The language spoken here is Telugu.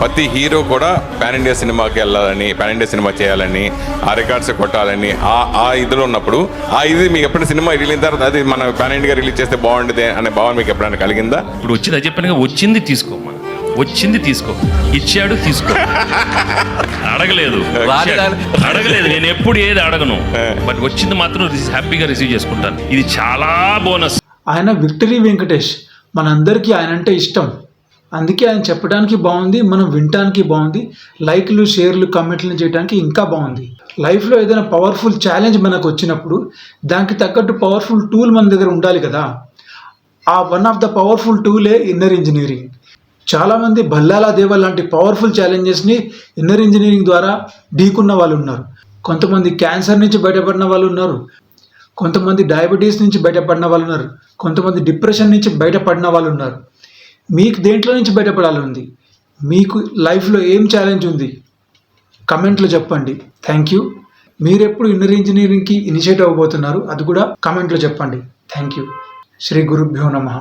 ప్రతి హీరో కూడా పాన్ ఇండియా సినిమాకి వెళ్ళాలని, పాన్ ఇండియా సినిమా చేయాలని, ఆ రికార్డ్స్ కొట్టాలని ఆ ఇదిలో ఉన్నప్పుడు ఇది మీకు ఎప్పుడైనా సినిమా రిలీజ్ తర్వాత అది మన పాన్ ఇండియా రిలీజ్ చేస్తే బాగుంటుంది అనే భావన మీకు ఎప్పుడైనా కలిగిందా? ఇప్పుడు వచ్చింది చెప్పాను, వచ్చింది తీసుకో, ఇచ్చాడు తీసుకో, అడగలేదు. నేను ఎప్పుడు ఏది అడగను, బట్ వచ్చింది మాత్రం హ్యాపీగా రిసీవ్ చేసుకుంటాను. ఇది చాలా బోనస్. ఆయన విక్టరీ వెంకటేష్, మనందరికీ ఆయన అంటే ఇష్టం. అందుకే ఆయన చెప్పడానికి బాగుంది, మనం వినటానికి బాగుంది, లైక్లు, షేర్లు, కమెంట్లు చేయడానికి ఇంకా బాగుంది. లైఫ్లో ఏదైనా పవర్ఫుల్ ఛాలెంజ్ మనకు వచ్చినప్పుడు దానికి తగ్గట్టు పవర్ఫుల్ టూల్ మన దగ్గర ఉండాలి కదా. ఆ వన్ ఆఫ్ ద పవర్ఫుల్ టూలే ఇన్నర్ ఇంజనీరింగ్. చాలామంది భల్లాల దేవ లాంటి పవర్ఫుల్ ఛాలెంజెస్ని ఇన్నర్ ఇంజనీరింగ్ ద్వారా ఢీకున్న వాళ్ళు ఉన్నారు. కొంతమంది క్యాన్సర్ నుంచి బయటపడిన వాళ్ళు ఉన్నారు, కొంతమంది డయాబెటీస్ నుంచి బయటపడిన వాళ్ళు ఉన్నారు, కొంతమంది డిప్రెషన్ నుంచి బయటపడిన వాళ్ళు ఉన్నారు. మీకు దేంట్లో నుంచి బయటపడాలి ఉంది? మీకు లైఫ్లో ఏం ఛాలెంజ్ ఉంది? కమెంట్లో చెప్పండి. Thank you. మీరెప్పుడు ఇన్నర్ ఇంజనీరింగ్కి ఇనిషియేట్ అవ్వబోతున్నారు అది కూడా కమెంట్లో చెప్పండి. Thank you. శ్రీ గురుభ్యో నమః.